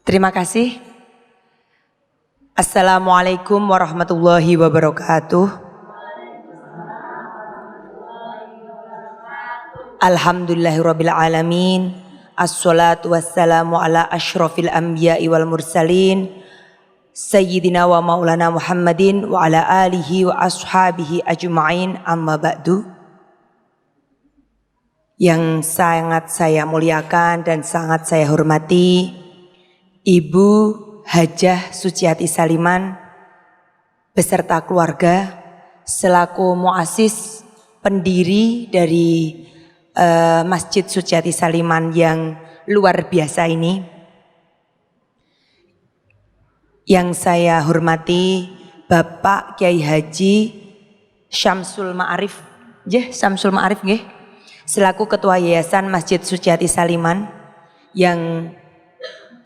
Terima kasih. Assalamualaikum warahmatullahi wabarakatuh. Alhamdulillahirabbil alamin. Assalatu wassalamu ala asyrafil anbiya'i wal mursalin Sayyidina wa maulana Muhammadin wa ala alihi wa ashabihi ajma'in, amma ba'du. Yang sangat saya muliakan dan sangat saya hormati Ibu Hajah Suciati Saliman beserta keluarga selaku muassis pendiri dari Masjid Suciati Saliman yang luar biasa ini. Yang saya hormati Bapak Kiai Haji Syamsul Ma'arif, Syamsul Ma'arif selaku Ketua Yayasan Masjid Suciati Saliman yang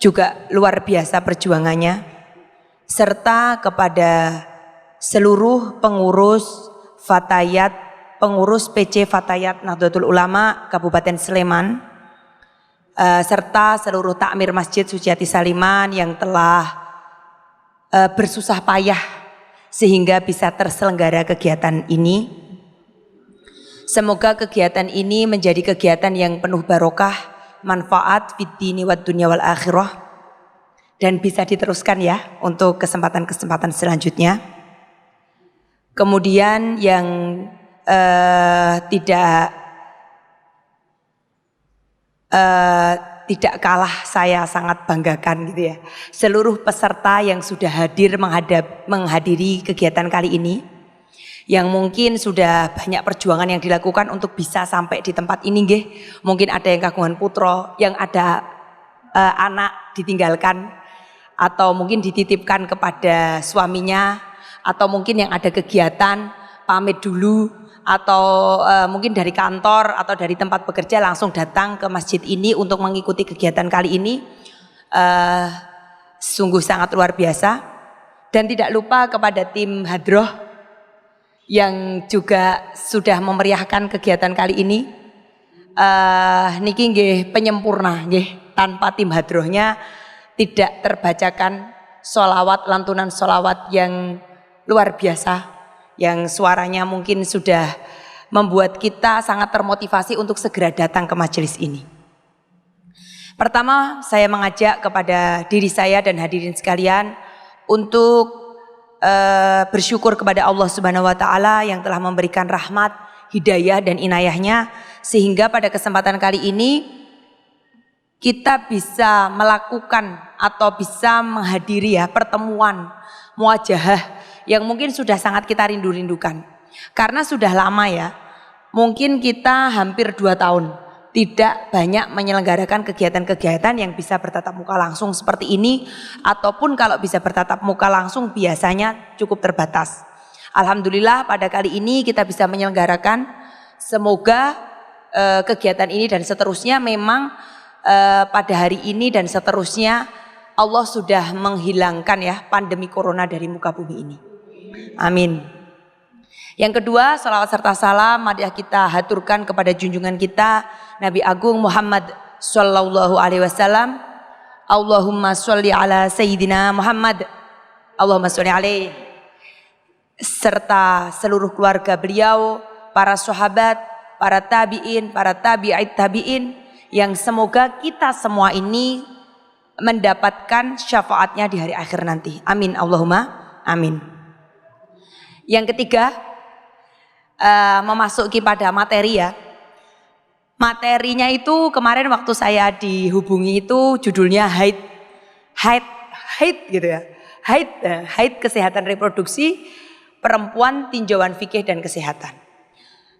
juga luar biasa perjuangannya, serta kepada seluruh pengurus Fatayat, pengurus PC Fatayat Nahdlatul Ulama Kabupaten Sleman, serta seluruh takmir Masjid Suciati Saliman yang telah bersusah payah sehingga bisa terselenggara kegiatan ini. Semoga kegiatan ini menjadi kegiatan yang penuh barokah, manfaat fid dini wad dunya wal akhirah, dan bisa diteruskan ya untuk kesempatan-kesempatan selanjutnya. Kemudian yang tidak kalah saya sangat banggakan gitu ya, seluruh peserta yang sudah hadir menghadiri kegiatan kali ini, yang mungkin sudah banyak perjuangan yang dilakukan untuk bisa sampai di tempat ini nggih. Mungkin ada yang kagungan putra, yang ada anak ditinggalkan atau mungkin dititipkan kepada suaminya, atau mungkin yang ada kegiatan pamit dulu, atau mungkin dari kantor atau dari tempat bekerja langsung datang ke masjid ini untuk mengikuti kegiatan kali ini. Sungguh sangat luar biasa. Dan tidak lupa kepada tim hadroh yang juga sudah memeriahkan kegiatan kali ini. Niki nggih penyempurna nggih, tanpa tim hadrohnya tidak terbacakan sholawat, lantunan sholawat yang luar biasa, yang suaranya mungkin sudah membuat kita sangat termotivasi untuk segera datang ke majelis ini. Pertama, saya mengajak kepada diri saya dan hadirin sekalian untuk bersyukur kepada Allah Subhanahu wa taala yang telah memberikan rahmat, hidayah dan inayahnya, sehingga pada kesempatan kali ini kita bisa melakukan atau bisa menghadiri ya pertemuan muajahah yang mungkin sudah sangat kita rindu-rindukan. Karena sudah lama ya, mungkin kita hampir 2 tahun tidak banyak menyelenggarakan kegiatan-kegiatan yang bisa bertatap muka langsung seperti ini, ataupun kalau bisa bertatap muka langsung biasanya cukup terbatas. Alhamdulillah pada kali ini kita bisa menyelenggarakan. Semoga kegiatan ini dan seterusnya memang pada hari ini dan seterusnya Allah sudah menghilangkan ya pandemi corona dari muka bumi ini. Amin. Yang kedua, salawat serta salam marilah kita haturkan kepada junjungan kita Nabi Agung Muhammad sallallahu alaihi wasallam. Allahumma sholli ala sayyidina Muhammad, Allahumma sholli alaihi, serta seluruh keluarga beliau, para sahabat, para tabi'in, para tabi'it tabi'in, yang semoga kita semua ini mendapatkan syafaatnya di hari akhir nanti. Amin Allahumma amin. Yang ketiga, memasuki pada materi ya. Materinya itu kemarin waktu saya dihubungi itu judulnya haid gitu ya. Haid kesehatan reproduksi perempuan, tinjauan fikih dan kesehatan.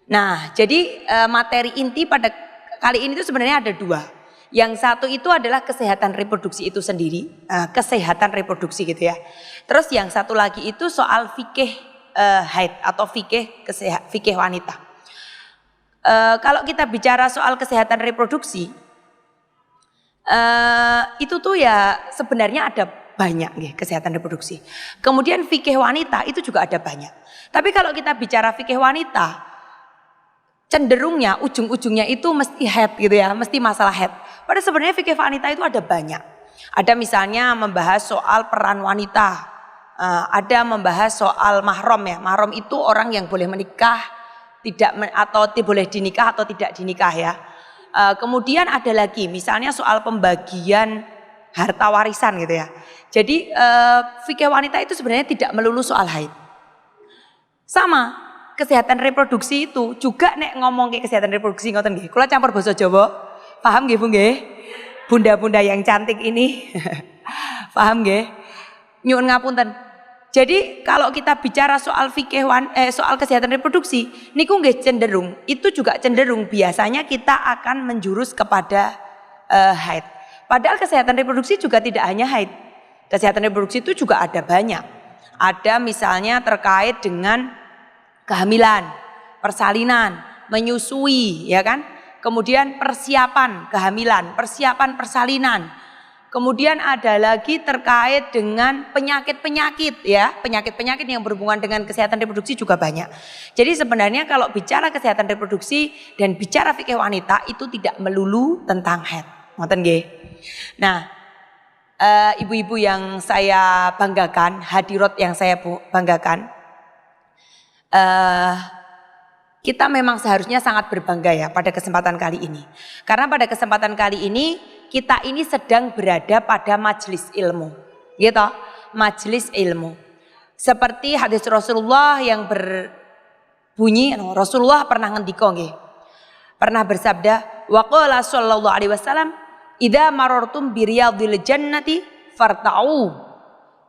Nah, jadi materi inti pada kali ini itu sebenarnya ada 2. Yang satu itu adalah kesehatan reproduksi itu sendiri, kesehatan reproduksi gitu ya. Terus yang satu lagi itu soal fikih haid atau fikih wanita. Kalau kita bicara soal kesehatan reproduksi, itu tuh ya sebenarnya ada banyak nih kesehatan reproduksi. Kemudian fikih wanita itu juga ada banyak. Tapi kalau kita bicara fikih wanita, cenderungnya ujung-ujungnya itu mesti head gitu ya, mesti masalah head. Padahal sebenarnya fikih wanita itu ada banyak. Ada misalnya membahas soal peran wanita, ada membahas soal mahram ya. Mahram itu orang yang boleh menikah, boleh dinikah atau tidak dinikah ya. Kemudian ada lagi misalnya soal pembagian harta warisan gitu ya. Jadi fikih wanita itu sebenarnya tidak melulu soal haid. Sama kesehatan reproduksi itu juga nek ngomong ke kesehatan reproduksi ngoten nggih. Kula campur basa Jawa. Paham nggih Bu nggih? Bunda-bunda yang cantik ini. Paham nggih? Nyuwun ngapunten. Jadi kalau kita bicara soal soal kesehatan reproduksi, niku nggih cenderung, itu juga cenderung biasanya kita akan menjurus kepada haid. Padahal kesehatan reproduksi juga tidak hanya haid. Kesehatan reproduksi itu juga ada banyak. Ada misalnya terkait dengan kehamilan, persalinan, menyusui, ya kan? Kemudian persiapan kehamilan, persiapan persalinan. Kemudian ada lagi terkait dengan penyakit-penyakit ya, penyakit-penyakit yang berhubungan dengan kesehatan reproduksi juga banyak. Jadi sebenarnya kalau bicara kesehatan reproduksi dan bicara fikih wanita itu tidak melulu tentang haid. Ngoten nggih. Nah, ibu-ibu yang saya banggakan, hadirat yang saya banggakan, kita memang seharusnya sangat berbangga ya pada kesempatan kali ini. Karena pada kesempatan kali ini kita ini sedang berada pada majelis ilmu, gitu, majelis ilmu. Seperti hadis Rasulullah yang berbunyi, Rasulullah pernah ngendika nggih, pernah bersabda, wa qala sallallahu alaihi wasallam, idza marartum bi riyadil jannati farta'u.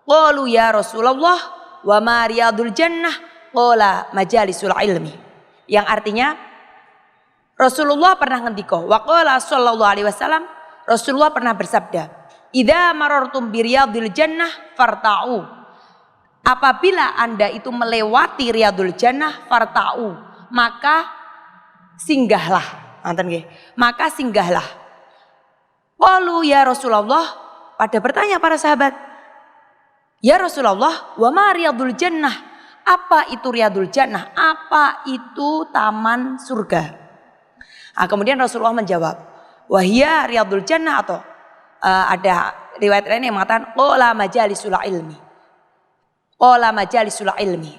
Qalu ya Rasulullah, wa ma riyadul jannah? Qala majalisul ilmi. Yang artinya Rasulullah pernah ngendika, wa qala sallallahu alaihi wasallam, Rasulullah pernah bersabda, idza marartum bi riyadil jannah farta'u. Apabila Anda itu melewati riyadul jannah farta'u, maka singgahlah. Nonton nggih. Maka singgahlah. Qalu ya Rasulullah, pada bertanya para sahabat, ya Rasulullah, wa ma riyadul jannah? Apa itu riyadul jannah? Apa itu taman surga? Nah, kemudian Rasulullah menjawab, wahia riyadul jannah, atau ada riwayat lain yang mengatakan qala majalisul ilmi. Qala majalisul ilmi.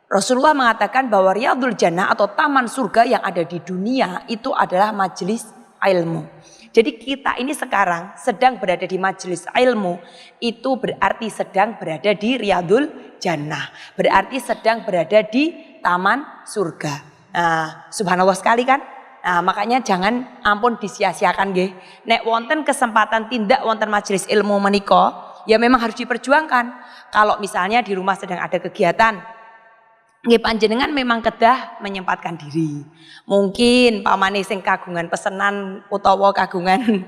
Rasulullah mengatakan bahwa riyadul jannah atau taman surga yang ada di dunia itu adalah majelis ilmu. Jadi kita ini sekarang sedang berada di majelis ilmu, itu berarti sedang berada di riyadul jannah. Berarti sedang berada di taman surga. Nah, subhanallah sekali kan? Nah, makanya jangan ampun disia-siakan nggih. Nek wonten kesempatan tindak wonten majelis ilmu menika, ya memang harus diperjuangkan. Kalau misalnya di rumah sedang ada kegiatan, nggih panjenengan memang kedah menyempatkan diri. Mungkin pamane sing kagungan pesenan utawa kagungan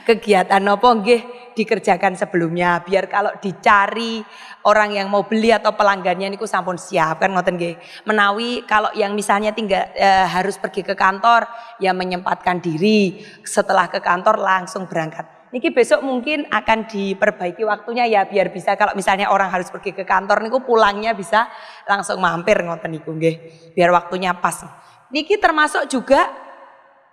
kegiatan napa nggih dikerjakan sebelumnya, biar kalau dicari orang yang mau beli atau pelanggannya niku sampun siap kan ngoten nggih. Menawi kalau yang misalnya tinggal harus pergi ke kantor, ya menyempatkan diri, setelah ke kantor langsung berangkat. Niki besok mungkin akan diperbaiki waktunya ya, biar bisa kalau misalnya orang harus pergi ke kantor niku pulangnya bisa langsung mampir ngoten niku nggih, biar waktunya pas. Niki termasuk juga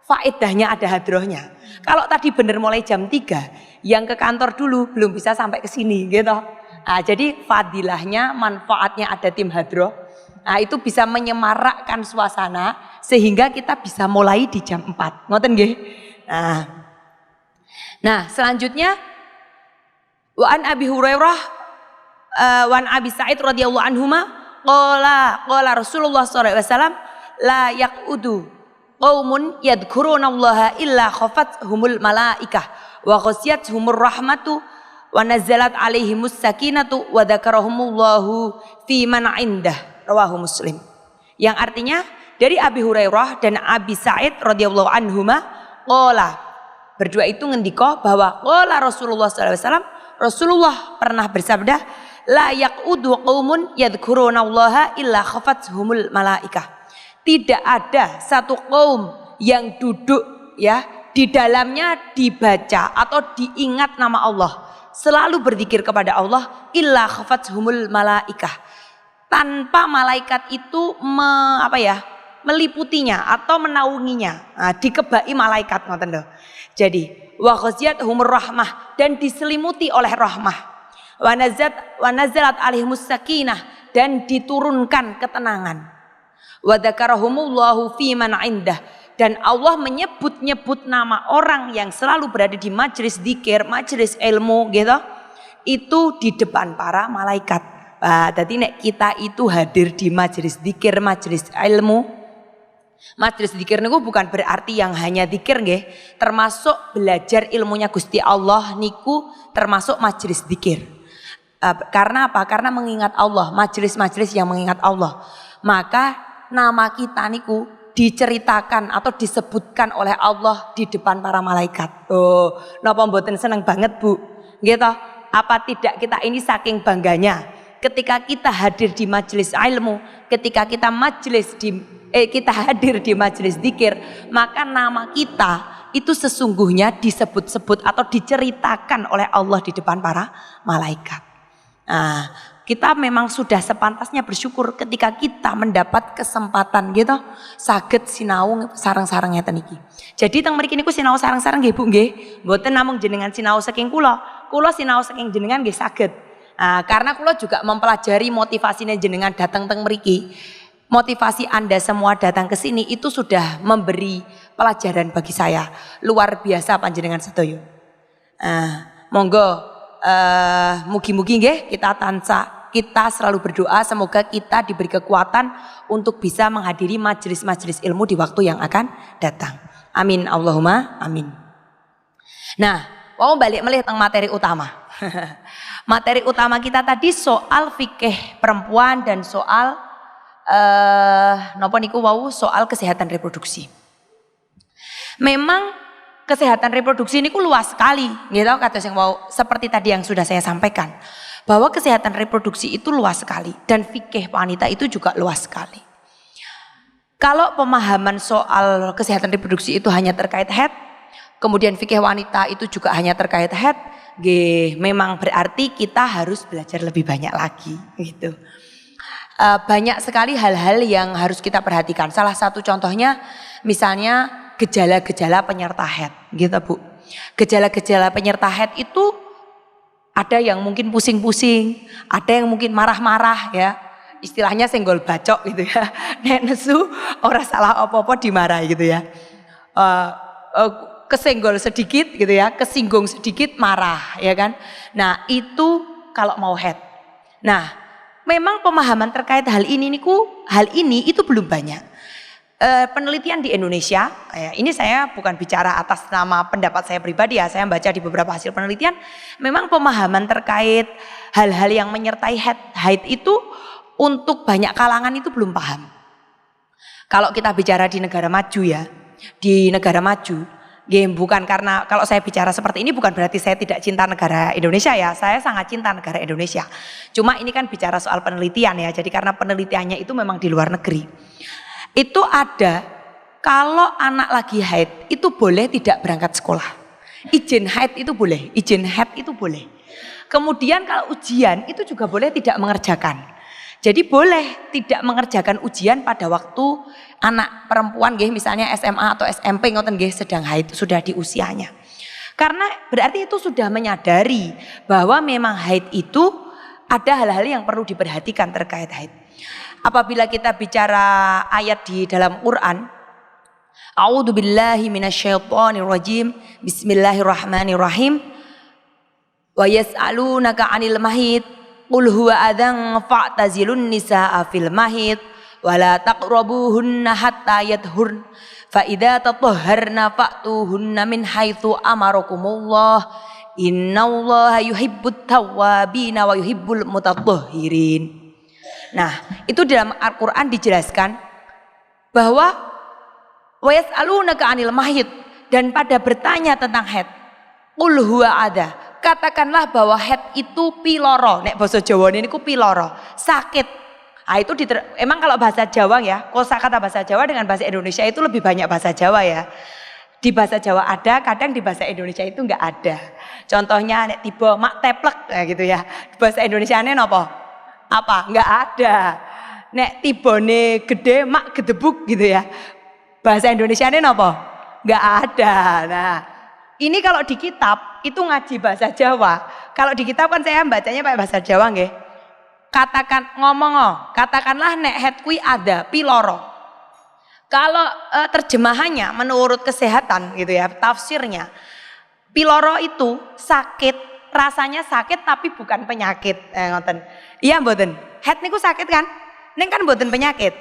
faedahnya ada hadrohnya. Kalau tadi bener mulai jam 3, yang ke kantor dulu belum bisa sampai ke sini gitu. Nah, jadi fadilahnya, manfaatnya ada tim hadroh. Nah, itu bisa menyemarakkan suasana sehingga kita bisa mulai di jam 4. Ngoten nggih. Nah, selanjutnya wa an Abi Hurairah wa an Abi Sa'id radhiyallahu anhuma qala Rasulullah sallallahu alaihi wasallam la yaqudu qaumun yadhkurunallaha illa khafathumul malaikah wa ghasyiyatuhumur rahmatu wa nazalat alaihimus sakinatu wa dzakarahumullahu fi man indah, rawahu Muslim. Yang artinya dari Abi Hurairah dan Abi Sa'id radhiyallahu anhuma qala, berdua itu ngendika bahwa qala Rasulullah sallallahu alaihi wasallam, Rasulullah pernah bersabda, la yaqudu qaumun yadhkurunallaha illa khafathumul malaikah. Tidak ada satu kaum yang duduk ya di dalamnya dibaca atau diingat nama Allah, selalu berzikir kepada Allah, illa khafathumul malaikah, tanpa malaikat itu meliputinya atau menaunginya. Nah, dikebai malaikat ngoten lho. Jadi wa ghaziyatuhumur rahmah, dan diselimuti oleh rahmah, wa nazalat alaihimus sakinah, dan diturunkan ketenangan, wa dzakarahumullahu fi man indah, dan Allah menyebut-nyebut nama orang yang selalu berada di majelis zikir, majelis ilmu gitu, itu di depan para malaikat. Jadi nek kita itu hadir di majelis zikir, majelis ilmu, majelis zikir niku bukan berarti yang hanya zikir nggih, termasuk belajar ilmunya Gusti Allah niku termasuk majelis zikir. Karena apa? Karena mengingat Allah, majelis-majelis yang mengingat Allah. Maka nama kita niku diceritakan atau disebutkan oleh Allah di depan para malaikat. Oh, napa mboten seneng banget Bu? Gitu. Apa tidak kita ini saking bangganya ketika kita hadir di majelis ilmu, ketika kita hadir di majelis zikir, maka nama kita itu sesungguhnya disebut-sebut atau diceritakan oleh Allah di depan para malaikat. Nah, kita memang sudah sepantasnya bersyukur ketika kita mendapat kesempatan gitu saged sinau sareng-sareng ngeten iki. Jadi teng mriki niku sinau sareng-sareng nggih Bu nggih. Mboten namung jenengan sinau saking kula sinau saking jenengan nggih saged. Nah, karena kula juga mempelajari motivasinya jenengan datang teng mriki. Motivasi Anda semua datang ke sini itu sudah memberi pelajaran bagi saya. Luar biasa panjenengan sedaya. Monggo mugi-mugi nggih kita selalu berdoa semoga kita diberi kekuatan untuk bisa menghadiri majelis-majelis ilmu di waktu yang akan datang. Amin Allahumma amin. Nah, mau balik melih teng materi utama. Materi utama kita tadi soal fikih perempuan dan soal napa niku wau soal kesehatan reproduksi. Memang kesehatan reproduksi ini luas sekali, gitu kata yang mau seperti tadi yang sudah saya sampaikan, bahwa kesehatan reproduksi itu luas sekali dan fikih wanita itu juga luas sekali. Kalau pemahaman soal kesehatan reproduksi itu hanya terkait haid, kemudian fikih wanita itu juga hanya terkait haid, memang berarti kita harus belajar lebih banyak lagi, gitu. Banyak sekali hal-hal yang harus kita perhatikan. Salah satu contohnya, misalnya gejala-gejala penyerta haid, gitu Bu. Gejala-gejala penyerta haid itu ada yang mungkin pusing-pusing, ada yang mungkin marah-marah ya. Istilahnya senggol bacok gitu ya. Nek nesu ora salah apa-apa dimarahi gitu ya. Kesenggol sedikit gitu ya, kesinggung sedikit marah ya kan. Nah, itu kalau mau haid. Nah, memang pemahaman terkait hal ini itu belum banyak. Penelitian di Indonesia, ini saya bukan bicara atas nama pendapat saya pribadi ya, saya baca di beberapa hasil penelitian, memang pemahaman terkait hal-hal yang menyertai haid itu untuk banyak kalangan itu belum paham. Kalau kita bicara di negara maju ya, di negara maju, bukan karena kalau saya bicara seperti ini bukan berarti saya tidak cinta negara Indonesia ya, saya sangat cinta negara Indonesia. Cuma ini kan bicara soal penelitian ya, jadi karena penelitiannya itu memang di luar negeri. Itu ada kalau anak lagi haid itu boleh tidak berangkat sekolah. Izin haid itu boleh, izin haid itu boleh. Kemudian kalau ujian itu juga boleh tidak mengerjakan. Jadi boleh tidak mengerjakan ujian pada waktu anak perempuan misalnya SMA atau SMP ngoten sedang haid, sudah di usianya. Karena berarti itu sudah menyadari bahwa memang haid itu ada hal-hal yang perlu diperhatikan terkait haid. Apabila kita bicara ayat di dalam Quran, A'udzubillahi minasyaitonirrajim, Bismillahirrahmanirrahim. Wa yas'alunaka 'anil mahid, qul huwa adzan fa'tazilun nisaa fil mahid wa la taqrabuhunna hatta yadhhurn fa idza tatahharna fa'tuhunna min haitsu amarakumullah innallaha yuhibbut tawwabina wa yuhibbul mutatahhirin. Nah, itu dalam Al-Quran dijelaskan bahwa wa yas'alunaka 'anil mahid, dan pada bertanya tentang haid, qul huwa ada, katakanlah bahwa haid itu piloro, nek basa Jawa niku piloro, sakit. Nah, itu emang kalau bahasa Jawa ya, kosakata bahasa Jawa dengan bahasa Indonesia itu lebih banyak bahasa Jawa ya. Di bahasa Jawa ada, kadang di bahasa Indonesia itu enggak ada. Contohnya nek tiba mak teplek gitu ya. Di bahasa Indonesiane napa? Apa? Enggak ada. Nek tibone gede mak gedebuk gitu ya. Bahasa Indonesiane napa? Enggak ada. Nah, Ini kalau di kitab itu ngaji bahasa Jawa. Kalau di kitab kan saya bacanya pakai bahasa Jawa nggih. Katakanlah nek haid kuwi ada piloro. Kalau terjemahannya menurut kesehatan gitu ya, tafsirnya piloro itu sakit, rasanya sakit tapi bukan penyakit. Ngoten. Iya mboten. Haid niku sakit kan? Ning kan mboten penyakit.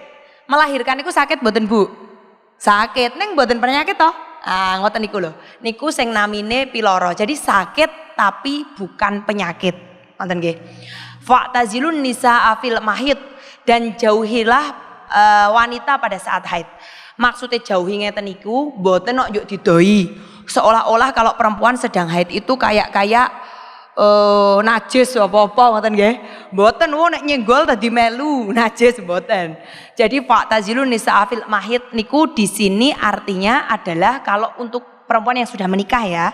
Melahirkan niku sakit mboten Bu? Sakit, ning mboten penyakit toh? Ngoten niku lho. Niku sing namine piloro. Jadi sakit tapi bukan penyakit. Ngoten nggih. Fa'tazilun nisaa fil mahid, dan jauhilah wanita pada saat haid. Maksudnya jauhi ngeten niku mboten kok yuk didoi. Seolah-olah kalau perempuan sedang haid itu kayak najis apa-apa ngoten nggih. Mboten nek nyenggol tadi melu najis mboten. Jadi fa'tazilun nisaa fil mahid niku di sini artinya adalah kalau untuk perempuan yang sudah menikah ya.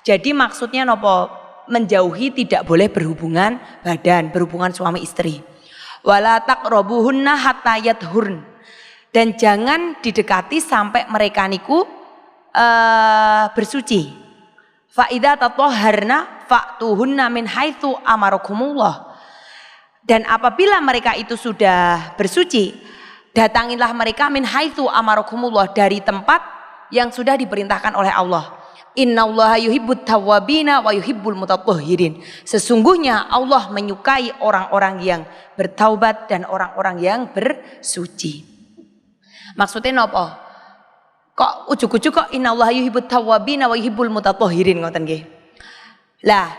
Jadi maksudnya nopo? Menjauhi, tidak boleh berhubungan badan, berhubungan suami istri. Wala taqrabuhunna hatta yadhurn, dan jangan didekati sampai mereka niku bersuci. Fa idza tatahharna fa'tuhunna min haitsu amarakumullah, dan apabila mereka itu sudah bersuci, datangilah mereka min haitsu amarakumullah, dari tempat yang sudah diperintahkan oleh Allah. Innallaha yuhibbut tawwabina wa yuhibbul mutatahhirin. Sesungguhnya Allah menyukai orang-orang yang bertaubat dan orang-orang yang bersuci. Maksudnya napa? Kok ujug-ujug kok innallaha yuhibbut tawwabina wa yuhibbul mutatahhirin ngoten nggih. Lah,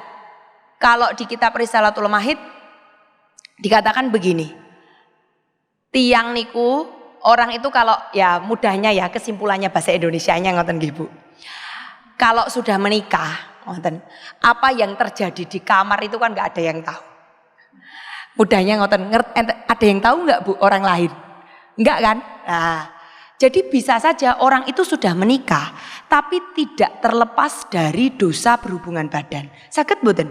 kalau di kitab Risalatul Mahid dikatakan begini. Tiang niku orang itu kalau ya mudahnya ya kesimpulannya bahasa Indonesianya ngoten nggih Bu. Kalau sudah menikah, apa yang terjadi di kamar itu kan nggak ada yang tahu. Mudahnya ada yang tahu nggak Bu orang lain? Enggak kan? Nah, jadi bisa saja orang itu sudah menikah, tapi tidak terlepas dari dosa berhubungan badan. Sakit mboten?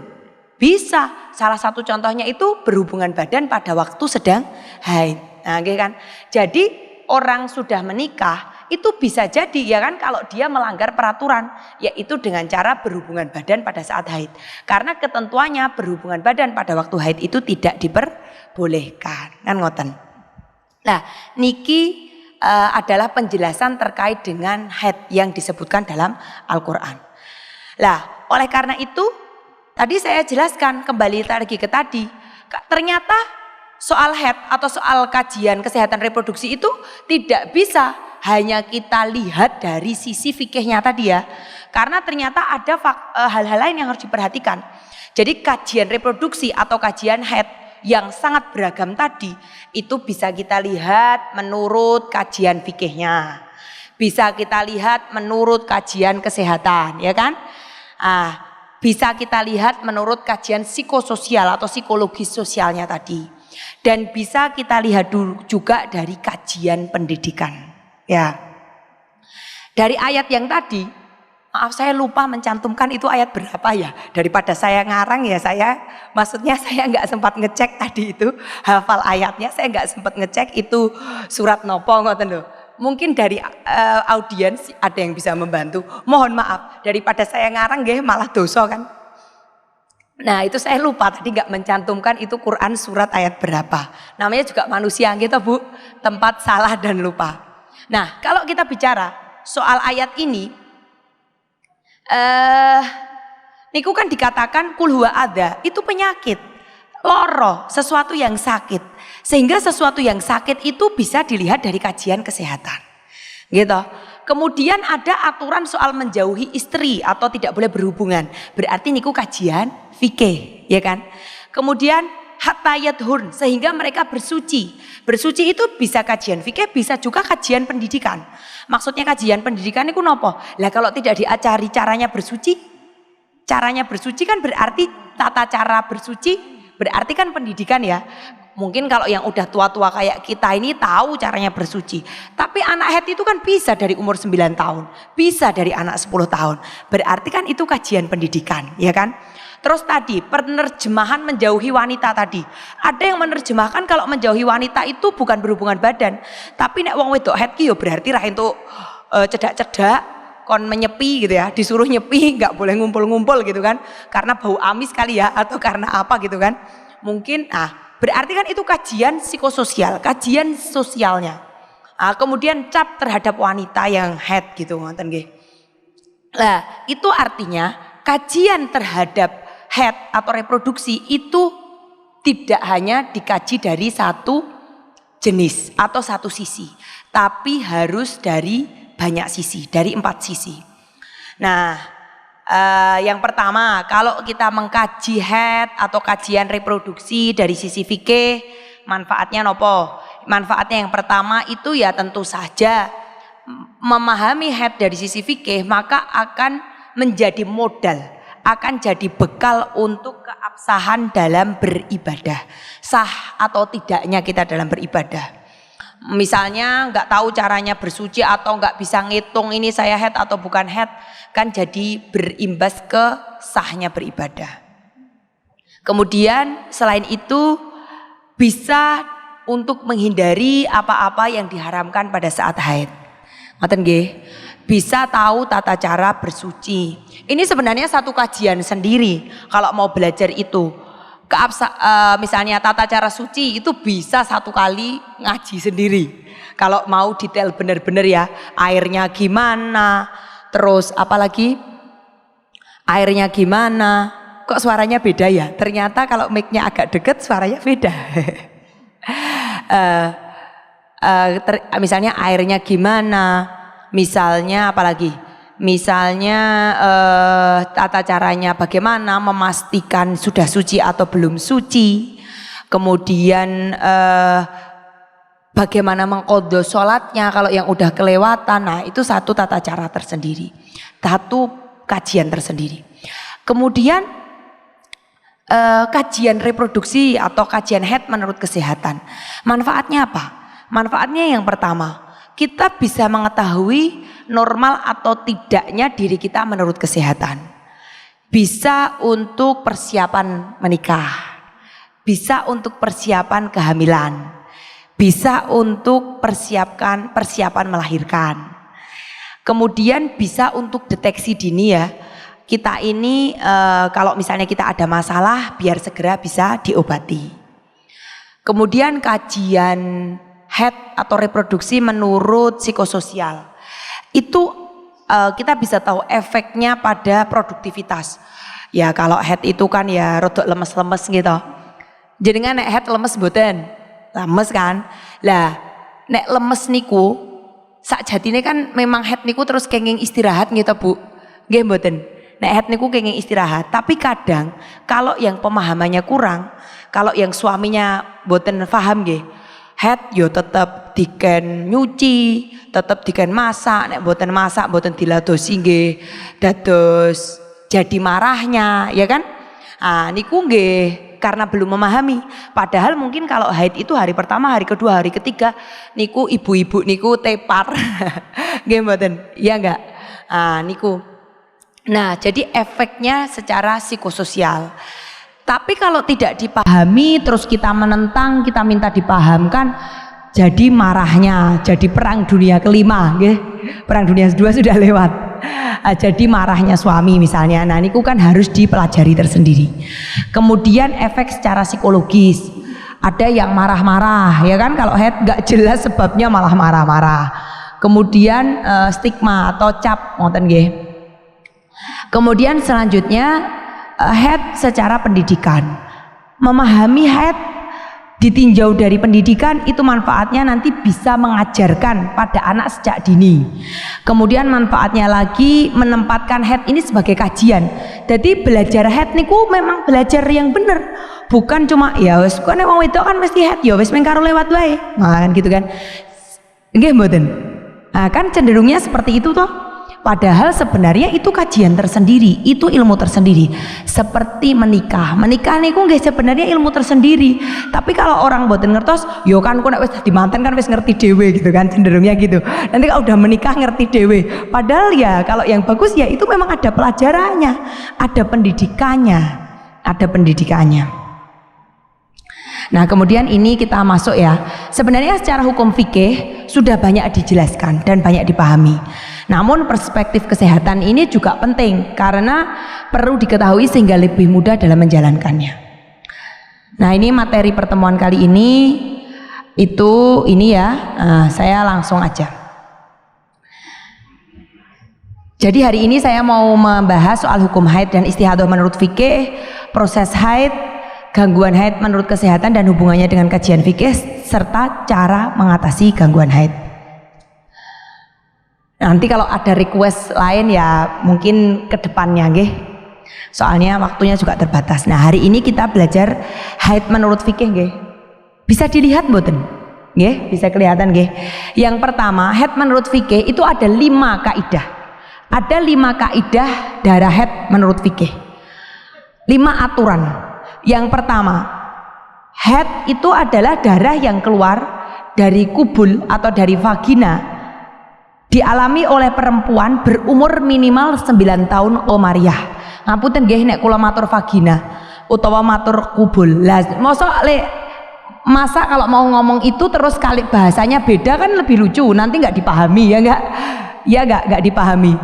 Bisa. Salah satu contohnya itu berhubungan badan pada waktu sedang haid. Nah, kan? Jadi orang sudah menikah itu bisa jadi ya kan kalau dia melanggar peraturan, yaitu dengan cara berhubungan badan pada saat haid. Karena ketentuannya berhubungan badan pada waktu haid itu tidak diperbolehkan. Kan ngoten. Nah, niki adalah penjelasan terkait dengan haid yang disebutkan dalam Al-Qur'an. Lah, oleh karena itu tadi saya jelaskan kembali lagi ke tadi, ternyata soal haid atau soal kajian kesehatan reproduksi itu tidak bisa hanya kita lihat dari sisi fikihnya tadi ya. Karena ternyata ada hal-hal lain yang harus diperhatikan. Jadi kajian reproduksi atau kajian haid yang sangat beragam tadi itu bisa kita lihat menurut kajian fikihnya. Bisa kita lihat menurut kajian kesehatan, ya kan? Bisa kita lihat menurut kajian psikososial atau psikologis sosialnya tadi. Dan bisa kita lihat juga dari kajian pendidikan. Ya, dari ayat yang tadi, maaf saya lupa mencantumkan itu ayat berapa ya. Daripada saya ngarang ya maksudnya saya nggak sempat ngecek tadi itu hafal ayatnya, saya nggak sempat ngecek itu surat nopo ngoten lho. Mungkin dari audiens ada yang bisa membantu. Mohon maaf, daripada saya ngarang nggih malah dosa kan. Nah itu saya lupa tadi nggak mencantumkan itu Quran surat ayat berapa. Namanya juga manusia gitu Bu, tempat salah dan lupa. Nah kalau kita bicara soal ayat ini, niku kan dikatakan kul huwa adza, itu penyakit, loro, sesuatu yang sakit. Sehingga sesuatu yang sakit itu bisa dilihat dari kajian kesehatan. Gitu. Kemudian ada aturan soal menjauhi istri atau tidak boleh berhubungan. Berarti niku kajian fikih, ya kan? Kemudian hatta yadhurn, sehingga mereka bersuci. Bersuci itu bisa kajian fikih, bisa juga kajian pendidikan. Maksudnya kajian pendidikan niku nopo? Lah kalau tidak diajari caranya bersuci, kan berarti tata cara bersuci, berarti kan pendidikan ya. Mungkin kalau yang udah tua-tua kayak kita ini tahu caranya bersuci. Tapi anak haid itu kan bisa dari umur 9 tahun, bisa dari anak 10 tahun. Berarti kan itu kajian pendidikan, ya kan? Terus tadi penerjemahan menjauhi wanita tadi. Ada yang menerjemahkan kalau menjauhi wanita itu bukan berhubungan badan, tapi nek wong wedok haid ki yo berarti ra entuk cedak-cedak, kon menyepi gitu ya, disuruh nyepi, nggak boleh ngumpul-ngumpul gitu kan, karena bau amis kali ya, atau karena apa gitu kan, mungkin. Berarti kan itu kajian psikososial, kajian sosialnya. Kemudian cap terhadap wanita yang haid gitu, ngoten nggih. Nah, itu artinya kajian terhadap haid atau reproduksi itu tidak hanya dikaji dari satu jenis atau satu sisi, tapi harus dari banyak sisi, dari 4 sisi. Nah, yang pertama, kalau kita mengkaji haid atau kajian reproduksi dari sisi fikih, manfaatnya nopo? Manfaatnya yang pertama itu ya tentu saja memahami haid dari sisi fikih, maka akan menjadi modal, akan jadi bekal untuk keabsahan dalam beribadah. Sah atau tidaknya kita dalam beribadah. Misalnya nggak tahu caranya bersuci atau nggak bisa ngitung ini saya haid atau bukan haid, kan jadi berimbas ke sahnya beribadah. Kemudian selain itu bisa untuk menghindari apa-apa yang diharamkan pada saat haid. Ngoten nggih. Bisa tahu tata cara bersuci. Ini sebenarnya satu kajian sendiri kalau mau belajar itu. Misalnya tata cara suci itu bisa 1 kali ngaji sendiri. Kalau mau detail bener-bener ya, airnya gimana, terus apalagi airnya gimana. Kok suaranya beda ya? Ternyata kalau mic-nya agak deket suaranya beda. Misalnya airnya gimana, misalnya apalagi? Misalnya tata caranya bagaimana memastikan sudah suci atau belum suci. Kemudian bagaimana mengqadha sholatnya kalau yang udah kelewatan. Nah, itu satu tata cara tersendiri, satu kajian tersendiri. Kemudian kajian reproduksi atau kajian haid menurut kesehatan. Manfaatnya apa? Manfaatnya yang pertama, kita bisa mengetahui normal atau tidaknya diri kita menurut kesehatan. Bisa untuk persiapan menikah, bisa untuk persiapan kehamilan, bisa untuk persiapan melahirkan. Kemudian bisa untuk deteksi dini ya. Kita ini kalau misalnya kita ada masalah biar segera bisa diobati. Kemudian kajian haid atau reproduksi menurut psikososial. Itu kita bisa tahu efeknya pada produktivitas. Ya kalau haid itu kan ya rodok lemes-lemes gitu. Jenengan nek haid lemes mboten? Lemes kan? Lah nek lemes niku sakjatine kan memang haid niku terus kenging istirahat gitu Bu. Nggih mboten? Nek haid niku kenging istirahat, tapi kadang kalau yang pemahamannya kurang, kalau yang suaminya mboten paham nggih, haid yo tetep diken nyuci, tetep diken masak, nek mboten masak mboten diladosi nggih dados jadi marahnya, ya kan? Niku nggih karena belum memahami. Padahal mungkin kalau haid itu hari pertama, hari kedua, hari ketiga niku ibu-ibu niku tepar. Nggih mboten? Iya enggak? Niku. Nah, jadi efeknya secara psikososial. Tapi kalau tidak dipahami terus kita menentang, kita minta dipahamkan, jadi marahnya, jadi perang dunia kelima, nggih. Perang dunia kedua sudah lewat. Jadi marahnya suami misalnya. Nah, niku kan harus dipelajari tersendiri. Kemudian efek secara psikologis. Ada yang marah-marah, ya kan? Kalau haid nggak jelas sebabnya malah marah-marah. Kemudian stigma atau cap, ngoten nggih. Kemudian selanjutnya haid secara pendidikan. Memahami haid ditinjau dari pendidikan itu manfaatnya nanti bisa mengajarkan pada anak sejak dini. Kemudian manfaatnya lagi menempatkan haid ini sebagai kajian. Jadi belajar haid niku memang belajar yang benar, bukan cuma ya wis kok nek wong wedok kan mesti haid ya wis meng karo lewat wae. Nah, kan gitu kan. Nggih mboten. Nah, kan cenderungnya seperti itu toh. Padahal sebenarnya itu kajian tersendiri, itu ilmu tersendiri. Seperti menikah, menikah niku nggih sebenarnya ilmu tersendiri. Tapi kalau orang mboten ngertos, yo kan ku nek wis dadi manten kan wis ngerti dhewe gitu kan, cenderungnya gitu. Nanti kalau udah menikah ngerti dhewe. Padahal ya kalau yang bagus ya itu memang ada pelajarannya, ada pendidikannya, ada pendidikannya. Nah, kemudian ini kita masuk ya. Sebenarnya secara hukum fikih sudah banyak dijelaskan dan banyak dipahami. Namun perspektif kesehatan ini juga penting karena perlu diketahui sehingga lebih mudah dalam menjalankannya. Nah, ini materi pertemuan kali ini saya langsung aja. Jadi hari ini saya mau membahas soal hukum haid dan istihadah menurut fikih, proses haid, gangguan haid menurut kesehatan dan hubungannya dengan kajian fikih, serta cara mengatasi gangguan haid. Nanti kalau ada request lain ya mungkin ke depannya nggih. Soalnya waktunya juga terbatas. Nah, hari ini kita belajar haid menurut fikih nggih. Bisa dilihat mboten? Nggih, bisa kelihatan nggih. Yang pertama, haid menurut fikih itu ada 5 kaidah. Ada 5 kaidah darah haid menurut fikih. 5 aturan. Yang pertama, haid itu adalah darah yang keluar dari kubul atau dari vagina dialami oleh perempuan berumur minimal 9 tahun qamariyah. Ngapunten nggih nek kula matur vagina utawa matur kubul. Lah masa kalau mau ngomong itu terus kali bahasanya beda kan lebih lucu, nanti nggak dipahami ya nggak? Ya nggak dipahami.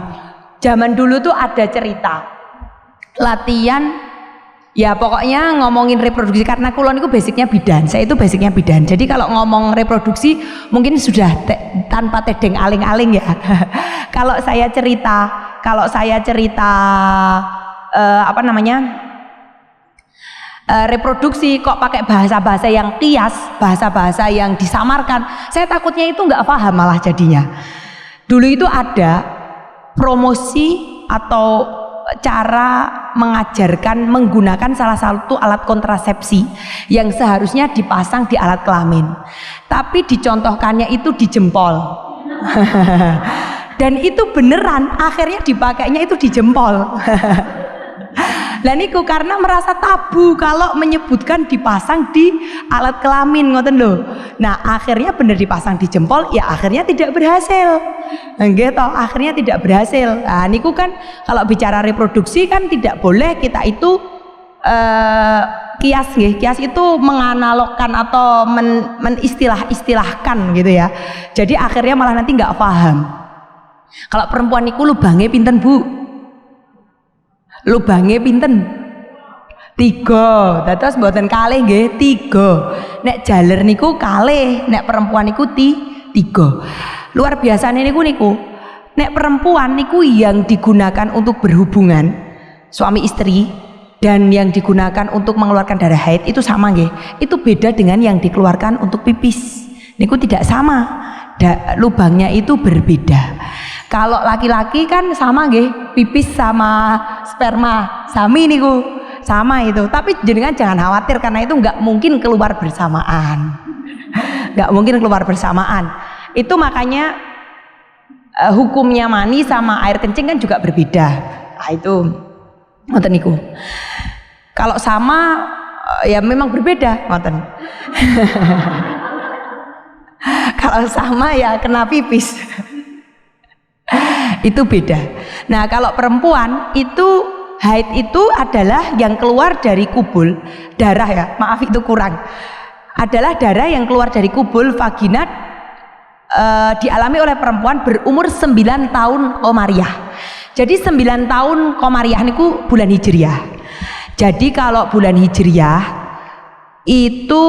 Zaman dulu tuh ada cerita latihan. Ya pokoknya ngomongin reproduksi karena kulon itu basicnya bidan, saya itu basicnya bidan. Jadi kalau ngomong reproduksi mungkin sudah tanpa tedeng aling-aling ya. Kalau saya cerita reproduksi kok pakai bahasa-bahasa yang kias, bahasa-bahasa yang disamarkan, saya takutnya itu nggak paham malah jadinya. Dulu itu ada promosi atau cara mengajarkan menggunakan salah satu alat kontrasepsi yang seharusnya dipasang di alat kelamin, tapi dicontohkannya itu di jempol. Dan itu beneran akhirnya dipakainya itu di jempol. Lah niku karena merasa tabu kalau menyebutkan dipasang di alat kelamin ngoten lho. Nah, akhirnya bener dipasang di jempol, ya akhirnya tidak berhasil. Nggih toh, akhirnya tidak berhasil. Nah, niku kan kalau bicara reproduksi kan tidak boleh kita itu kias nggih. Kias itu menganalogkan atau menistilah-istilahkan gitu ya. Jadi akhirnya malah nanti nggak paham. Kalau perempuan niku lubange pinten, Bu? Lubange pinten? 3. Dados mboten kalih nggih, 3. Nek jaler niku kalih, nek perempuan niku 3. Luar biasane niku. Nek perempuan niku yang digunakan untuk berhubungan suami istri dan yang digunakan untuk mengeluarkan darah haid itu sama nggih. Itu beda dengan yang dikeluarkan untuk pipis. Niku tidak sama. Lubangnya itu berbeda. Kalau laki-laki kan sama nggih, pipis sama sperma sami niku, sama itu. Tapi jenengan jangan khawatir karena itu nggak mungkin keluar bersamaan. Nggak mungkin keluar bersamaan. Itu makanya hukumnya mani sama air kencing kan juga berbeda. Nah, itu ngoten niku. Kalau sama ya memang berbeda, ngoten. Kalau sama ya kena pipis. Itu beda. Nah, kalau perempuan itu haid itu adalah yang keluar dari kubul darah ya. Maaf itu kurang. Adalah darah yang keluar dari kubul vagina dialami oleh perempuan berumur 9 tahun qamariyah. Jadi 9 tahun qamariyah niku bulan hijriah. Jadi kalau bulan hijriah itu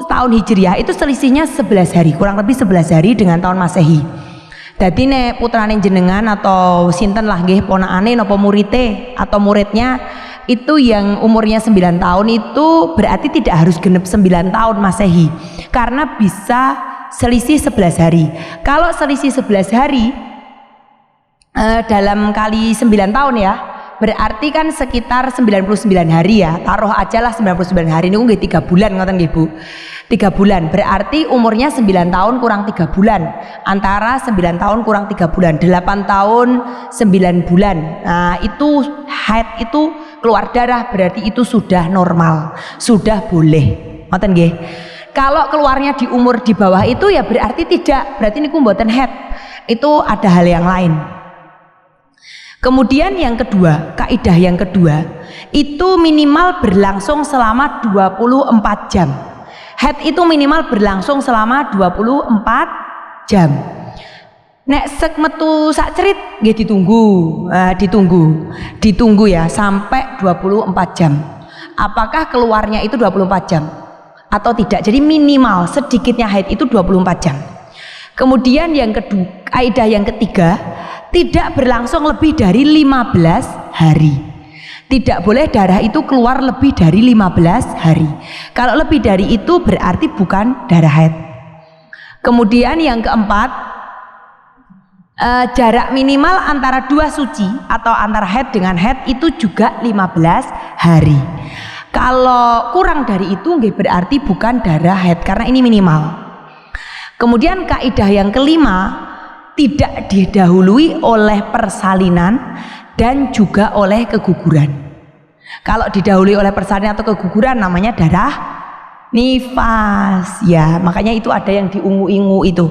tahun hijriah itu selisihnya 11 hari, kurang lebih 11 hari dengan tahun Masehi. Dadi nek putrane jenengan atau sinten lah nggih ponakane napa murite atau muridnya itu yang umurnya 9 tahun itu berarti tidak harus genep 9 tahun Masehi karena bisa selisih 11 hari. Kalau selisih 11 hari dalam kali 9 tahun ya berarti kan sekitar 99 hari ya, taruh aja lah 99 hari ini nggih 3 bulan ngoten nggih Bu. 3 bulan berarti umurnya 9 tahun kurang 3 bulan, antara 9 tahun kurang 3 bulan 8 tahun 9 bulan. Nah itu haid itu keluar darah berarti itu sudah normal, sudah boleh ngoten nggih. Kalau keluarnya di umur di bawah itu ya berarti tidak, berarti niku mboten haid, itu ada hal yang lain. Kemudian yang kedua, kaidah yang kedua itu minimal berlangsung selama 24 jam. Haid itu minimal berlangsung selama 24 jam. Nek sek metu sak cerit nggih ditunggu ya sampai 24 jam. Apakah keluarnya itu 24 jam atau tidak? Jadi minimal sedikitnya haid itu 24 jam. Kemudian yang kedua, kaidah yang ketiga, tidak berlangsung lebih dari 15 hari. Tidak boleh darah itu keluar lebih dari 15 hari. Kalau lebih dari itu berarti bukan darah haid. Kemudian yang keempat, jarak minimal antara dua suci atau antara haid dengan haid itu juga 15 hari. Kalau kurang dari itu nggih berarti bukan darah haid karena ini minimal. Kemudian kaidah yang kelima, tidak didahului oleh persalinan dan juga oleh keguguran. Kalau didahului oleh persalinan atau keguguran namanya darah nifas ya, makanya itu ada yang diungu-ungu itu.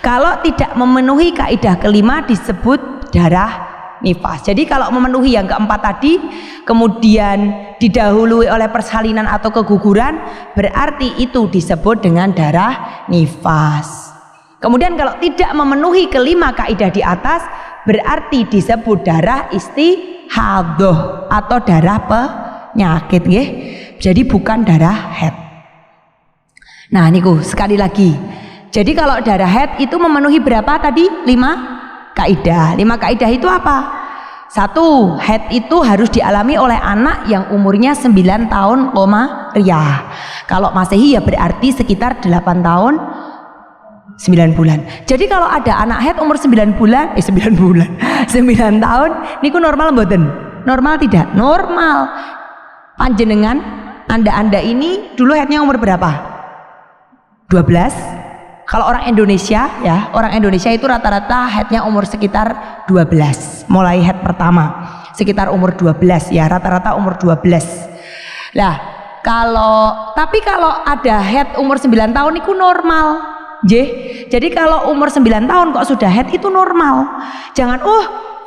Kalau tidak memenuhi kaidah kelima disebut darah nifas. Jadi kalau memenuhi yang keempat tadi kemudian didahului oleh persalinan atau keguguran berarti itu disebut dengan darah nifas. Kemudian kalau tidak memenuhi kelima kaidah di atas berarti disebut darah istihadhah atau darah penyakit nggih. Jadi bukan darah haid. Nah niku sekali lagi. Jadi kalau darah haid itu memenuhi berapa tadi? 5 kaidah. 5 kaidah itu apa? 1. Haid itu harus dialami oleh anak yang umurnya 9 tahun, riyah. Kalau Masehi ya berarti sekitar 8 tahun 9 bulan. Jadi kalau ada anak haid umur 9 tahun niku normal mboten? Normal tidak? Normal. Panjenengan Anda ini dulu haidnya umur berapa? 12. Kalau orang Indonesia ya, orang Indonesia itu rata-rata haidnya umur sekitar 12. Mulai haid pertama sekitar umur 12 ya, rata-rata umur 12. Lah, tapi kalau ada haid umur 9 tahun itu normal. Jadi kalau umur 9 tahun kok sudah haid itu normal. Jangan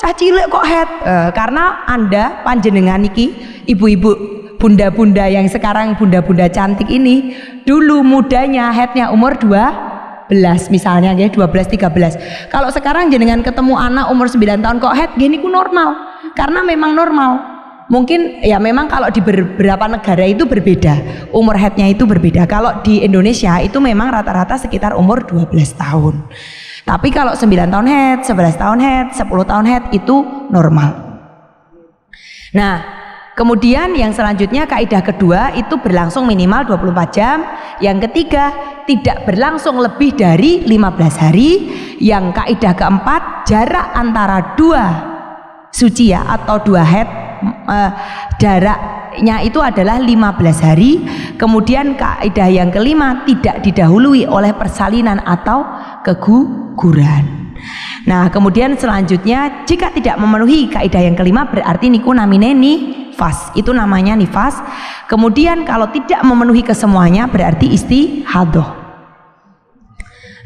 cah cilik kok haid. Karena Anda panjenengan iki ibu-ibu bunda-bunda yang sekarang bunda-bunda cantik ini dulu mudanya haidnya umur 12 misalnya ya, 12-13. Kalau sekarang jenengan ketemu anak umur 9 tahun kok haid gini ku normal karena memang normal. Mungkin ya memang kalau di beberapa negara itu berbeda, umur haidnya itu berbeda. Kalau di Indonesia itu memang rata-rata sekitar umur 12 tahun. Tapi kalau 9 tahun haid, 11 tahun haid, 10 tahun haid itu normal. Nah, kemudian yang selanjutnya kaidah kedua itu berlangsung minimal 24 jam. Yang ketiga tidak berlangsung lebih dari 15 hari. Yang kaidah keempat jarak antara dua suci ya atau dua haid jaraknya itu adalah 15 hari. Kemudian kaidah yang kelima tidak didahului oleh persalinan atau keguguran. Nah kemudian selanjutnya jika tidak memenuhi kaidah yang kelima berarti niku namine nifas, itu namanya nifas. Kemudian kalau tidak memenuhi kesemuanya berarti istihadhah.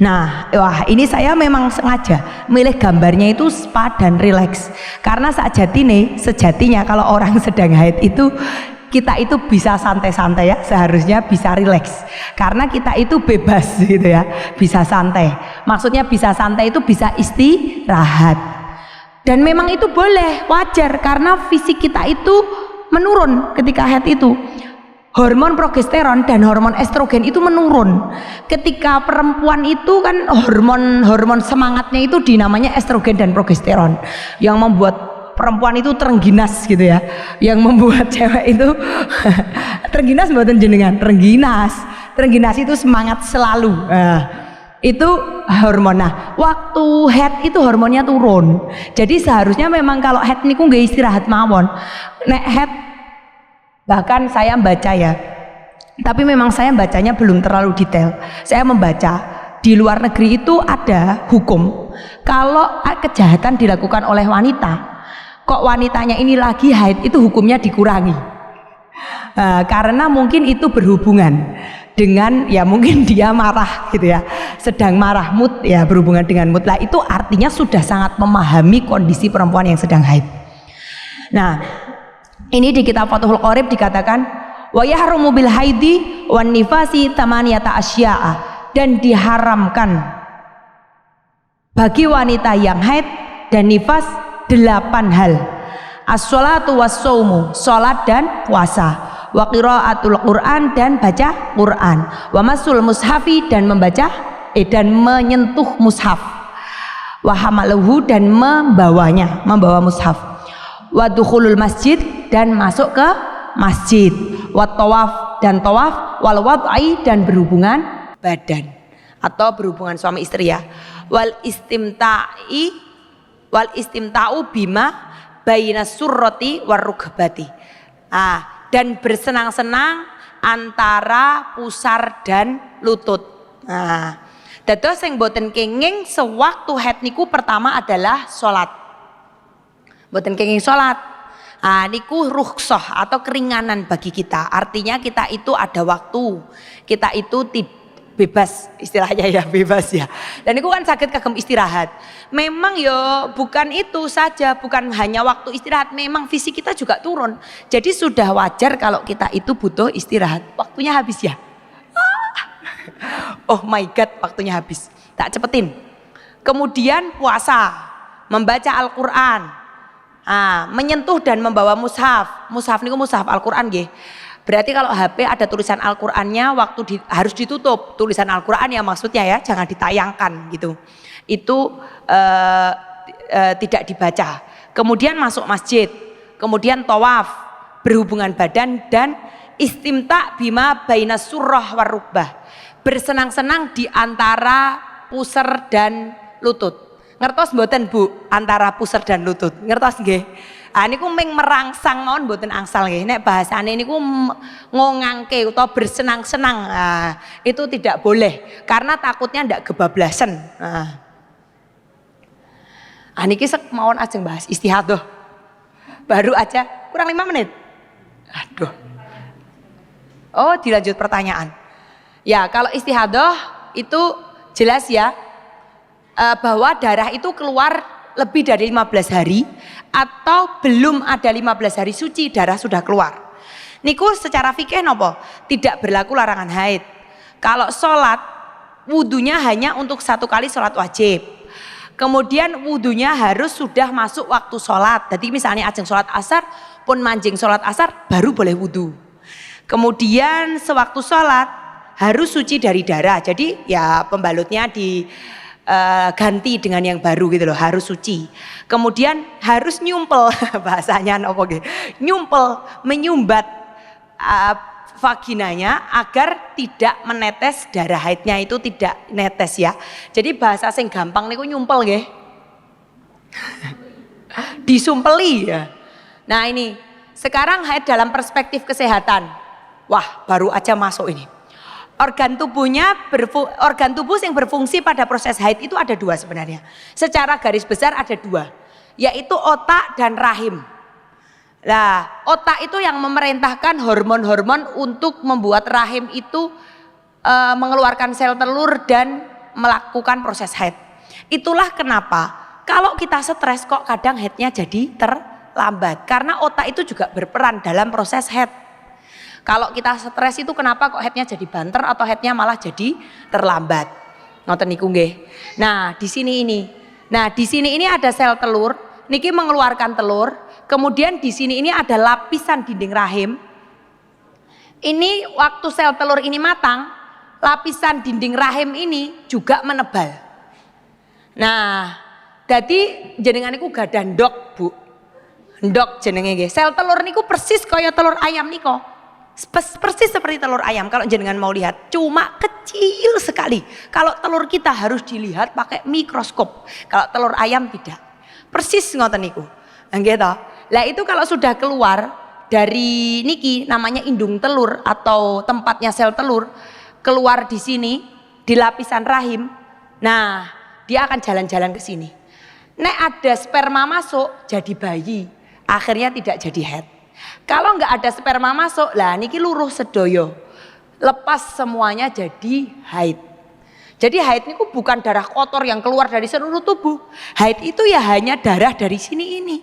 Nah wah ini saya memang sengaja milih gambarnya itu spa dan rileks karena sejatinya kalau orang sedang haid itu kita itu bisa santai-santai ya, seharusnya bisa rileks karena kita itu bebas gitu ya, bisa santai. Maksudnya bisa santai itu bisa istirahat dan memang itu boleh, wajar karena fisik kita itu menurun ketika haid itu. Hormon progesteron dan hormon estrogen itu menurun. Ketika perempuan itu kan hormon semangatnya itu dinamanya estrogen dan progesteron yang membuat perempuan itu terengginas gitu ya, yang membuat cewek itu terengginas mboten jenengan? Terengginas itu semangat selalu. Itu hormon. Nah, waktu haid itu hormonnya turun. Jadi seharusnya memang kalau haid niku nggak istirahat mawon. Nek haid bahkan saya baca ya, tapi memang saya bacanya belum terlalu detail. Saya membaca di luar negeri itu ada hukum kalau kejahatan dilakukan oleh wanita, kok wanitanya ini lagi haid itu hukumnya dikurangi. Karena mungkin itu berhubungan dengan ya mungkin dia marah gitu ya, sedang marah, mood ya, berhubungan dengan mood lah, itu artinya sudah sangat memahami kondisi perempuan yang sedang haid. Nah ini di kitab Fathul Qorib dikatakan wa yahrumu bil haidi wan nifasi tamaniyata asya'a, dan diharamkan bagi wanita yang haid dan nifas 8 hal. As-sholatu was-shaumu, salat dan puasa, wa qiraatul Quran dan baca Quran, wa masul mushafi dan dan menyentuh mushaf, wa hamaluhu dan membawa mushaf, wa dukhulul masjid dan masuk ke masjid, wa tawaf dan tawaf, wal wad'i dan berhubungan badan atau berhubungan suami istri ya, wal istimta'u bima baina surrati warrugbati. Dan bersenang-senang antara pusar dan lutut. Dados sing boten kenging sewaktu haid niku pertama adalah salat. Boten kenging salat. Niku rukhsah atau keringanan bagi kita. Artinya kita itu ada waktu. Kita itu bebas, istilahnya ya, bebas ya. Dan niku kan sakit kagem istirahat. Memang yo bukan itu saja, bukan hanya waktu istirahat, memang fisik kita juga turun. Jadi sudah wajar kalau kita itu butuh istirahat. Waktunya habis ya. Oh my god, waktunya habis. Tak cepetin. Kemudian puasa, membaca Al-Qur'an. Menyentuh dan membawa mushaf. Mushaf niku mushaf Al-Qur'an nggih. Berarti kalau HP ada tulisan Al-Qur'annya harus ditutup. Tulisan Al-Qur'an ya maksudnya ya, jangan ditayangkan gitu. Itu tidak dibaca. Kemudian masuk masjid, kemudian tawaf, berhubungan badan dan istimta bima baina surrah warukbah. Bersenang-senang di antara pusar dan lutut. Ngertos mboten Bu, antara pusar dan lutut? Ngertos nggih? Niku ming merangsang mawon mboten angsal nggih. Nek bahasane niku ngongangke utawa bersenang-senang. Itu tidak boleh karena takutnya ndak kebablasan. Niki mawon ajeng bahas istihadah. Baru aja kurang 5 menit. Aduh. Oh, dilanjut pertanyaan. Ya, kalau istihadah itu jelas ya, bahwa darah itu keluar lebih dari 15 hari atau belum ada 15 hari suci darah sudah keluar. Niku secara fikih nopo? Tidak berlaku larangan haid. Kalau sholat, wudunya hanya untuk 1 kali sholat wajib. Kemudian wudunya harus sudah masuk waktu sholat. Jadi misalnya ajeng sholat asar pun manjing sholat asar baru boleh wudu. Kemudian sewaktu sholat harus suci dari darah. Jadi ya pembalutnya ganti dengan yang baru gitu loh, harus suci. Kemudian harus nyumpel bahasanya nopo nggih. Nyumpel, menyumbat vaginanya agar tidak menetes darah haidnya itu tidak netes ya. Jadi bahasa sing gampang niku nyumpel nggih. Disumpeli ya. Nah ini sekarang haid dalam perspektif kesehatan. Wah, baru aja masuk ini. Organ tubuh yang berfungsi pada proses haid itu ada 2 sebenarnya. Secara garis besar ada 2, yaitu otak dan rahim. Nah, otak itu yang memerintahkan hormon-hormon untuk membuat rahim itu mengeluarkan sel telur dan melakukan proses haid. Itulah kenapa kalau kita stres kok kadang haidnya jadi terlambat, karena otak itu juga berperan dalam proses haid. Kalau kita stres itu kenapa kok headnya jadi banter atau headnya malah jadi terlambat? Ngoten niku nggih. Nah, di sini ini ada sel telur, niki mengeluarkan telur. Kemudian di sini ini ada lapisan dinding rahim. Ini waktu sel telur ini matang, lapisan dinding rahim ini juga menebal. Nah, jadi jenengan niku gadah ndok, Bu. Ndok jenenge nggih. Sel telur niku persis kaya telur ayam niko. Persis seperti telur ayam kalau jenengan mau lihat, cuma kecil sekali. Kalau telur kita harus dilihat pakai mikroskop, kalau telur ayam tidak. Persis ngoten niku. Nggih to. Lah itu kalau sudah keluar dari niki namanya indung telur atau tempatnya sel telur, keluar di sini di lapisan rahim. Nah, dia akan jalan-jalan ke sini. Nek ada sperma masuk jadi bayi, akhirnya tidak jadi haid. Kalau nggak ada sperma masuk, lah niki luruh sedoyo, lepas semuanya jadi haid. Jadi haid niku bukan darah kotor yang keluar dari seluruh tubuh. Haid itu ya hanya darah dari sini ini.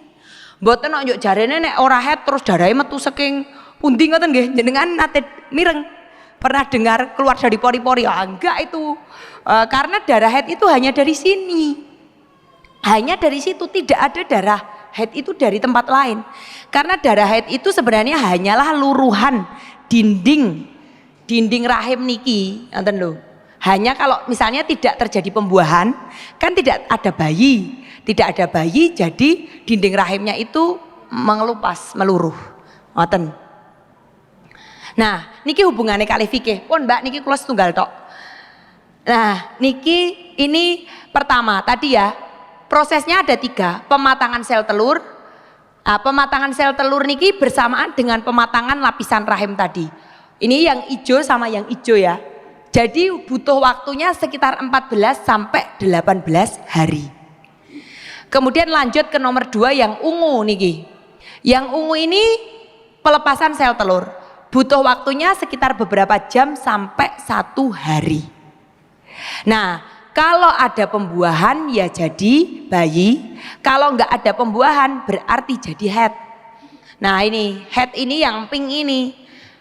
Mboten njuk jarene nek ora haid terus darahnya metu saking pundi ngoten nggih. Jenengan nate mireng pernah dengar keluar dari pori-pori? Enggak itu. Karena darah haid itu hanya dari sini. Hanya dari situ, tidak ada darah haid itu dari tempat lain. Karena darah haid itu sebenarnya hanyalah luruhan dinding rahim niki, nonton lho. Hanya kalau misalnya tidak terjadi pembuahan, kan tidak ada bayi, jadi dinding rahimnya itu mengelupas, meluruh. Ngoten. Nah, niki hubungannya kali fikih. Pun Mbak niki kula setunggal tok. Nah, niki ini pertama tadi ya, prosesnya ada 3, pematangan sel telur. Nah, pematangan sel telur niki bersamaan dengan pematangan lapisan rahim tadi. Ini yang hijau sama yang hijau ya. Jadi butuh waktunya sekitar 14 sampai 18 hari. Kemudian lanjut ke nomor 2 yang ungu niki. Yang ungu ini pelepasan sel telur. Butuh waktunya sekitar beberapa jam sampai 1 hari. Nah, kalau ada pembuahan ya jadi bayi. Kalau nggak ada pembuahan berarti jadi haid. Nah ini haid ini yang pink ini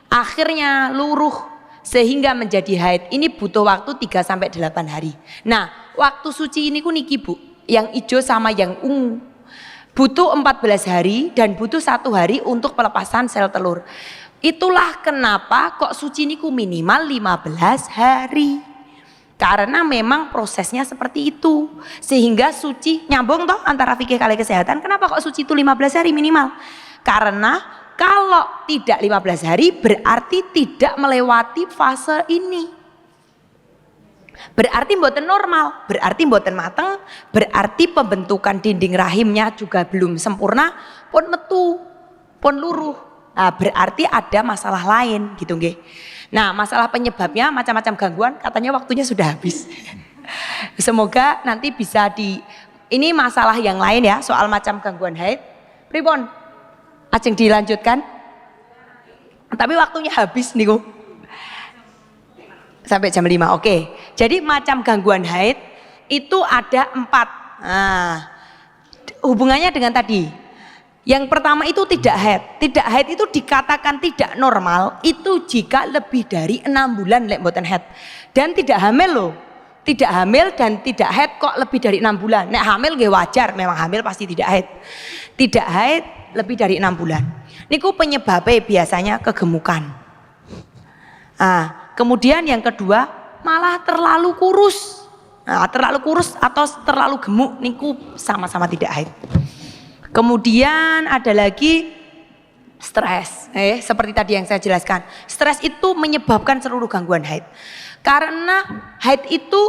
akhirnya luruh sehingga menjadi haid. Ini butuh waktu 3 sampai 8 hari. Nah waktu suci ini ku niki Bu, yang hijau sama yang ungu. Butuh 14 hari dan butuh 1 hari untuk pelepasan sel telur. Itulah kenapa kok suci ini ku minimal 15 hari. Karena memang prosesnya seperti itu. Sehingga suci nyambung toh antara fikih kali kesehatan. Kenapa kok suci itu 15 hari minimal? Karena kalau tidak 15 hari berarti tidak melewati fase ini. Berarti mboten normal, berarti mboten mateng, berarti pembentukan dinding rahimnya juga belum sempurna, pun metu, pun luruh. Nah, berarti ada masalah lain gitu nggih. Nah, masalah penyebabnya macam-macam gangguan, katanya waktunya sudah habis. Semoga nanti bisa ini masalah yang lain ya, soal macam gangguan haid. Pripun? Ajeng dilanjutkan? Tapi waktunya habis niku. Sampai jam 5. Oke. Jadi macam gangguan haid itu ada 4. Nah, hubungannya dengan tadi. Yang pertama itu tidak haid. Tidak haid itu dikatakan tidak normal itu jika lebih dari 6 bulan lek mboten haid. Dan tidak hamil loh. Tidak hamil dan tidak haid kok lebih dari 6 bulan. Nek hamil nggih wajar, memang hamil pasti tidak haid. Tidak haid lebih dari 6 bulan. Niku penyebabnya biasanya kegemukan. Nah, kemudian yang kedua malah terlalu kurus. Nah, terlalu kurus atau terlalu gemuk niku sama-sama tidak haid. Kemudian ada lagi stres, seperti tadi yang saya jelaskan. Stres itu menyebabkan seluruh gangguan haid. Karena haid itu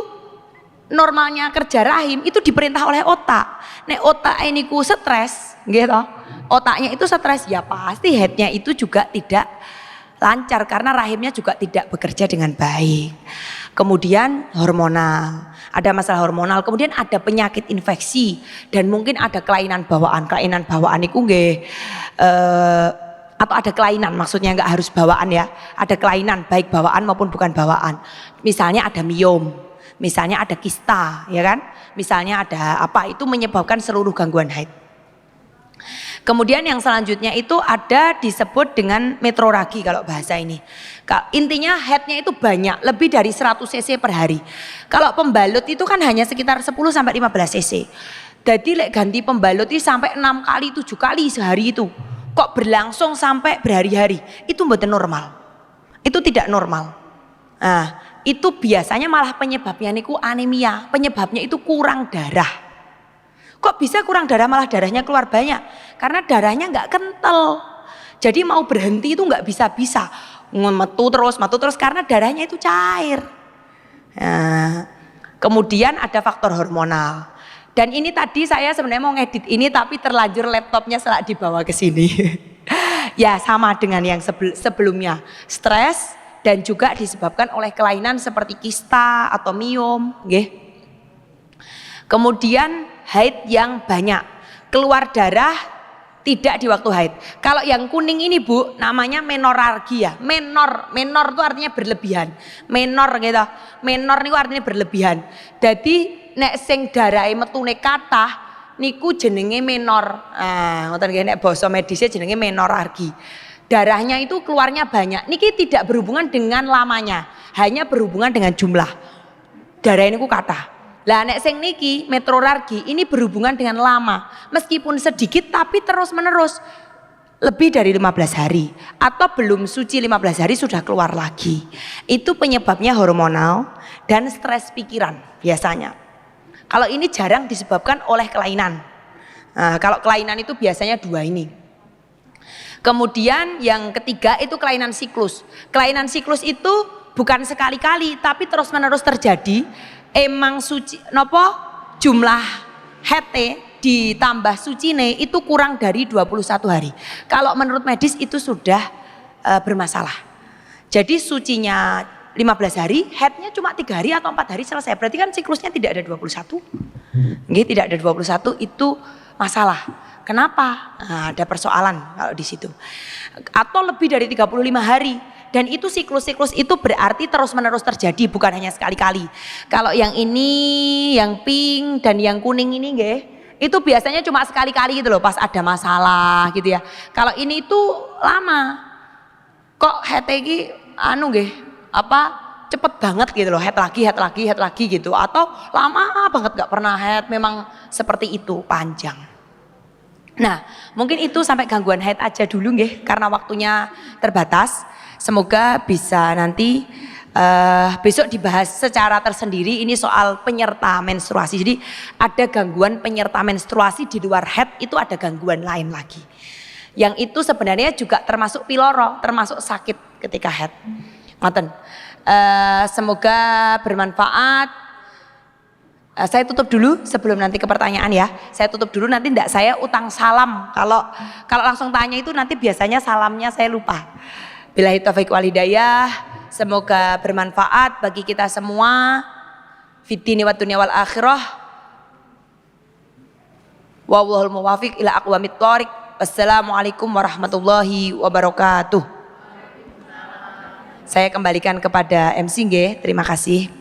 normalnya kerja rahim itu diperintah oleh otak. Nek otak ini ku stres, gitu. Otaknya itu stres ya pasti haidnya itu juga tidak lancar karena rahimnya juga tidak bekerja dengan baik. Kemudian hormonal, ada masalah hormonal, kemudian ada penyakit infeksi dan mungkin ada kelainan bawaan itu nggih atau ada kelainan, maksudnya nggak harus bawaan ya, ada kelainan baik bawaan maupun bukan bawaan. Misalnya ada miom, misalnya ada kista, ya kan? Misalnya ada apa itu menyebabkan seluruh gangguan haid. Kemudian yang selanjutnya itu ada disebut dengan metroragi kalau bahasa ini. Intinya haidnya itu banyak, lebih dari 100 cc per hari. Kalau pembalut itu kan hanya sekitar 10 sampai 15 cc. Jadi lek ganti pembalut itu sampai 6 kali, 7 kali sehari itu. Kok berlangsung sampai berhari-hari? Itu mboten normal. Itu tidak normal. Nah, itu biasanya malah penyebabnya niku anemia, penyebabnya itu kurang darah. Kok bisa kurang darah malah darahnya keluar banyak? Karena darahnya nggak kental. Jadi mau berhenti itu nggak bisa-bisa. Metu terus karena darahnya itu cair. Nah, kemudian ada faktor hormonal. Dan ini tadi saya sebenarnya mau ngedit ini tapi terlanjur laptopnya salah dibawa ke sini. Ya sama dengan yang sebelumnya. Stres dan juga disebabkan oleh kelainan seperti kista atau miom. Kemudian haid yang banyak, keluar darah tidak di waktu haid. Kalau yang kuning ini Bu, namanya menorargia. Menor itu artinya berlebihan. Menor gitu. Menor itu artinya berlebihan. Jadi nek sing darahe metune kathah niku jenenge menor. Ah, ngoten nggih nek basa medisnya jenenge menorargi. Darahnya itu keluarnya banyak. Niki tidak berhubungan dengan lamanya, hanya berhubungan dengan jumlah. Darah ini ku kathah. Lah nek sing niki metrorargi ini berhubungan dengan lama, meskipun sedikit tapi terus menerus lebih dari 15 hari atau belum suci 15 hari sudah keluar lagi. Itu penyebabnya hormonal dan stres pikiran biasanya. Kalau ini jarang disebabkan oleh kelainan. Nah, kalau kelainan itu biasanya dua ini. Kemudian yang ketiga itu kelainan siklus. Kelainan siklus itu bukan sekali-kali tapi terus menerus terjadi. Emang suci nopo jumlah hete ditambah sucine itu kurang dari 21 hari. Kalau menurut medis itu sudah bermasalah. Jadi sucinya 15 hari, headnya cuma 3 hari atau 4 hari selesai. Berarti kan siklusnya tidak ada 21. Nggih, tidak ada 21 itu masalah. Kenapa? Nah, ada persoalan kalau di situ. Atau lebih dari 35 hari. Dan itu siklus-siklus itu berarti terus-menerus terjadi, bukan hanya sekali-kali. Kalau yang ini, yang pink dan yang kuning ini nggih, itu biasanya cuma sekali-kali gitu loh, pas ada masalah gitu ya. Kalau ini itu lama. Kok head iki anu nggih, cepet banget gitu loh, head lagi gitu. Atau lama banget gak pernah head, memang seperti itu, panjang. Nah, mungkin itu sampai gangguan haid aja dulu nggih, karena waktunya terbatas. Semoga bisa nanti besok dibahas secara tersendiri ini soal penyerta menstruasi. Jadi ada gangguan penyerta menstruasi di luar haid, itu ada gangguan lain lagi. Yang itu sebenarnya juga termasuk piloro, termasuk sakit ketika haid. Ngoten. Semoga bermanfaat. Saya tutup dulu sebelum nanti ke pertanyaan ya. Saya tutup dulu, nanti enggak saya utang salam. Kalau langsung tanya itu nanti biasanya salamnya saya lupa. Billahi taufiq wal hidayah. Semoga bermanfaat bagi kita semua. Fiddini wa dunya wal akhirah. Wallahul muwaffiq ila aqwamit thoriq. Wassalamualaikum warahmatullahi wabarakatuh. Saya kembalikan kepada MC nggih. Terima kasih.